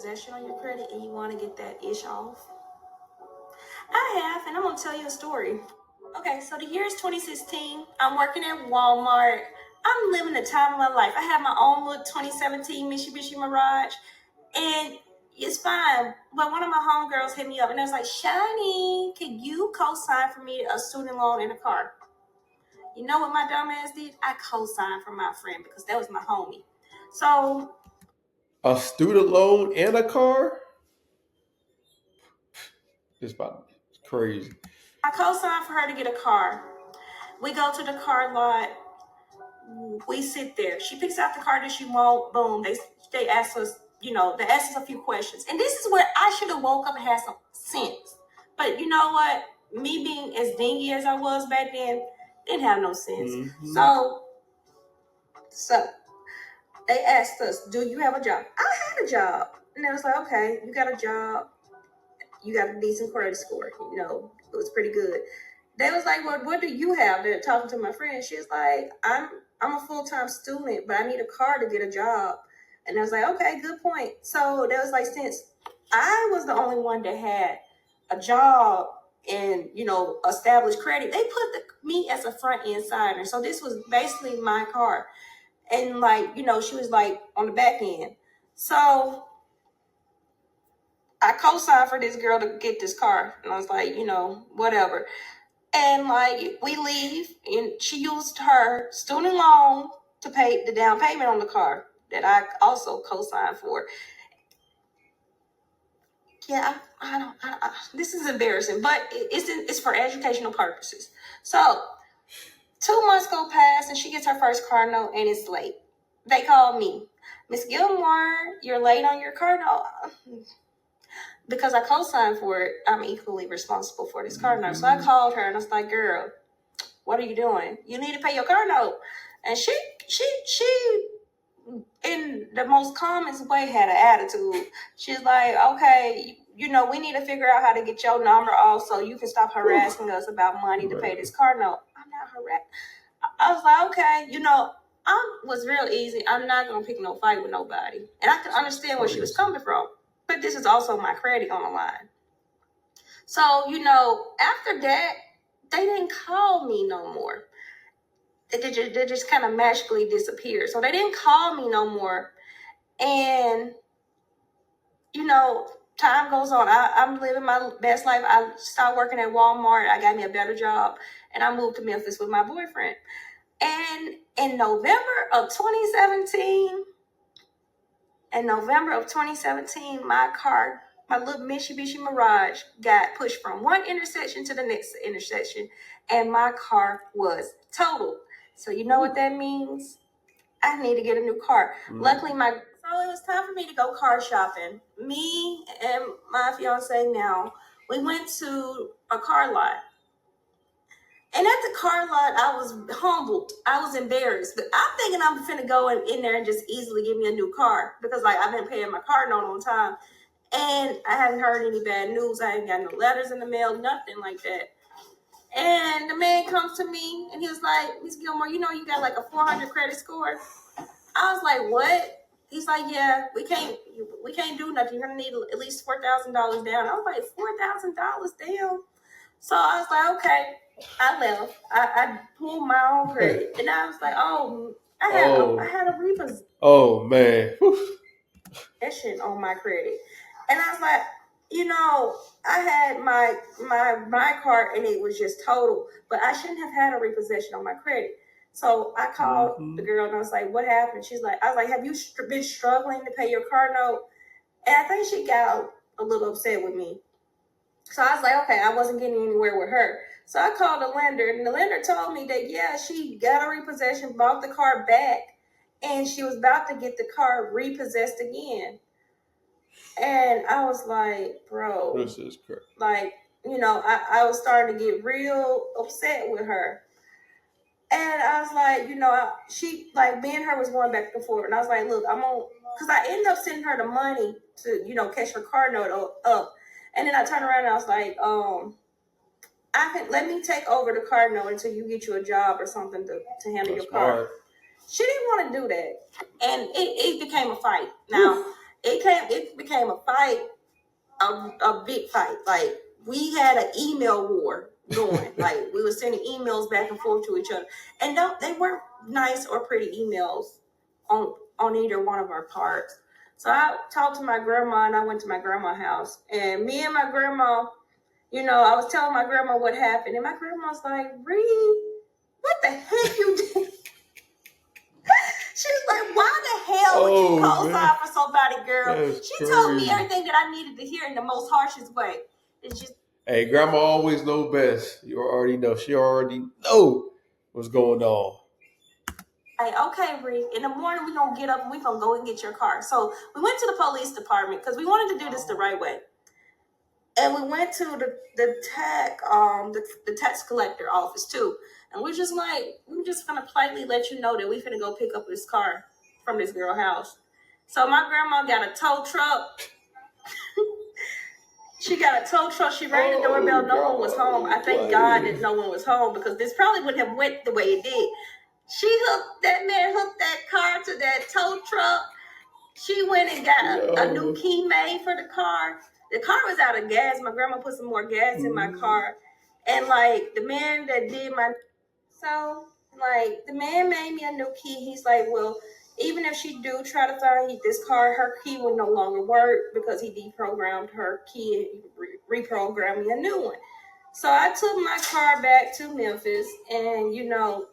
possession on your credit and you want to get that ish off? I have, and I'm going to tell you a story. Okay, so the year is 2016. I'm working at Walmart. I'm living the time of my life. I have my own little 2017 Mitsubishi Mirage, and it's fine. But one of my homegirls hit me up, and I was like, Shani, can you co-sign for me a student loan in a car? You know what my dumb ass did? I co-signed for my friend because that was my homie. So A student loan and a car? It's about crazy. I co-signed for her to get a car. We go to the car lot. We sit there. She picks out the car that she wants. Boom. They ask us, they ask us a few questions. And this is where I should have woke up and had some sense. But you know what? Me being as dingy as I was back then, didn't have no sense. Mm-hmm. So they asked us, do you have a job? I had a job. And they was like, okay, you got a job. You got a decent credit score. It was pretty good. They was like, well, what do you have? They're talking to my friend. She's like, I'm a full-time student, but I need a car to get a job. And I was like, okay, good point. So that was like, since I was the only one that had a job and, established credit, they put me as a front end signer. So this was basically my car. And she was like on the back end. So I co-signed for this girl to get this car. And I was like, whatever. And we leave, and she used her student loan to pay the down payment on the car that I also co-signed for. Yeah, this is embarrassing, but it's for educational purposes. So 2 months go past, and she gets her first car note, and it's late. They call me, Miss Gilmore, you're late on your car note. Because I co-signed for it, I'm equally responsible for this car note. So I called her and I was like, girl, what are you doing? You need to pay your car note. And she in the most calmest way had an attitude. She's like, okay, we need to figure out how to get your number off so you can stop harassing us about money to pay this car note. I'm not harassed. I was like, okay, I was real easy. I'm not going to pick no fight with nobody. And I could understand where she was coming from. But this is also my credit on the line. So, after that, they didn't call me no more. They just kind of magically disappeared. So they didn't call me no more. And, time goes on. I'm living my best life. I started working at Walmart. I got me a better job. And I moved to Memphis with my boyfriend. And in November of 2017, my little Mitsubishi Mirage, got pushed from one intersection to the next intersection, and my car was totaled. So you know what that means? I need to get a new car. Luckily, so it was time for me to go car shopping. Me and my fiance now, we went to a car lot. And at the car lot, I was humbled. I was embarrassed. But I'm thinking I'm finna go in there and just easily give me a new car because I've been paying my car note on time. And I haven't heard any bad news. I haven't got no letters in the mail, nothing like that. And the man comes to me and he was like, Miss Gilmore, you got like a 400 credit score. I was like, what? He's like, yeah, we can't do nothing. You're gonna need at least $4,000 down. I was like, $4,000 down. So I was like, okay. I left. I pulled my own credit, and I was like, oh, I had a repossession. Oh man. On my credit, and I was like, I had my card, and it was just total, but I shouldn't have had a repossession on my credit. So I called the girl and I was like, what happened? I was like, have you been struggling to pay your car note? And I think she got a little upset with me. So I was like, okay, I wasn't getting anywhere with her. So I called the lender, and the lender told me that, yeah, she got a repossession, bought the car back, and she was about to get the car repossessed again. And I was like, bro. This is crazy. I was starting to get real upset with her. And I was like, me and her was going back and forth. And I was like, look, because I ended up sending her the money to, catch her car note up. And then I turned around and I was like, let me take over the car note until you get you a job or something to handle your car. She didn't want to do that. And it became a fight. Now, It became a fight, a big fight. Like we had an email war going. Like we were sending emails back and forth to each other, and they weren't nice or pretty emails on either one of our parts. So I talked to my grandma, and I went to my grandma's house, and me and my grandma, I was telling my grandma what happened, and my grandma's like, "Reed, what the heck you did?" She was like, "Why the hell would you co-sign for somebody, girl?" That's She crazy. told me everything that I needed to hear in the most harshest way. It's just, Hey, grandma always know best. You already know. She already know what's going on. like, okay, Bree, in the morning we're gonna get up and we're gonna go and get your car. So we went to the police department because we wanted to do this the right way. And we went to the tax collector office too. And we're just gonna politely let you know that we finna go pick up this car from this girl house. So my grandma got a tow truck. She got a tow truck. She rang the doorbell. No one was home. I thank God that no one was home because this probably wouldn't have went the way it did. That man hooked that car to that tow truck. She went and got a new key made for the car. The car was out of gas. My grandma put some more gas in my car. And like the man that did the man made me a new key. He's like, well, even if she do try to find this car, her key will no longer work because he deprogrammed her key and reprogrammed me a new one. So I took my car back to Memphis, and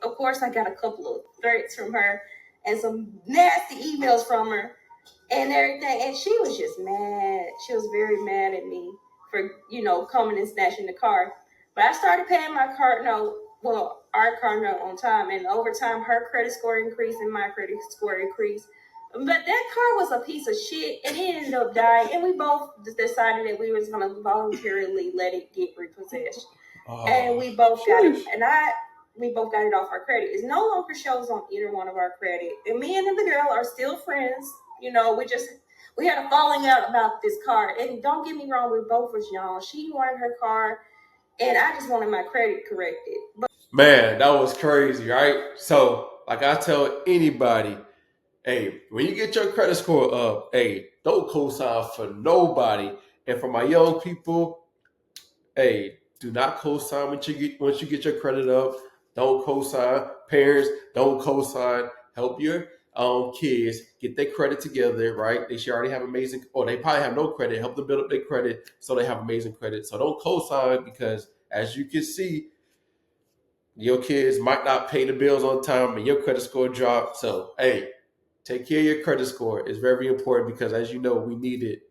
of course, I got a couple of threats from her and some nasty emails from her and everything. And she was just mad. She was very mad at me for, coming and snatching the car. But I started paying my our car note on time. And over time, her credit score increased and my credit score increased. But that car was a piece of shit, and it ended up dying. And we both decided that we was going to voluntarily let it get repossessed. And we both got it. We both got it off our credit. It no longer shows on either one of our credit. And me and the girl are still friends. We had a falling out about this car. And don't get me wrong, we both was young. She wanted her car, and I just wanted my credit corrected. But Man, that was crazy, right? So, like I tell anybody, hey, when you get your credit score up, hey, don't co-sign for nobody. And for my young people, hey, do not co-sign once you get your credit up. Don't co-sign. Parents, don't co-sign. Help your kids get their credit together, right? They should already have amazing, or they probably have no credit. Help them build up their credit so they have amazing credit. So don't co-sign because, as you can see, your kids might not pay the bills on time and your credit score dropped. So, hey, take care of your credit score. It's very important because, as you know, we need it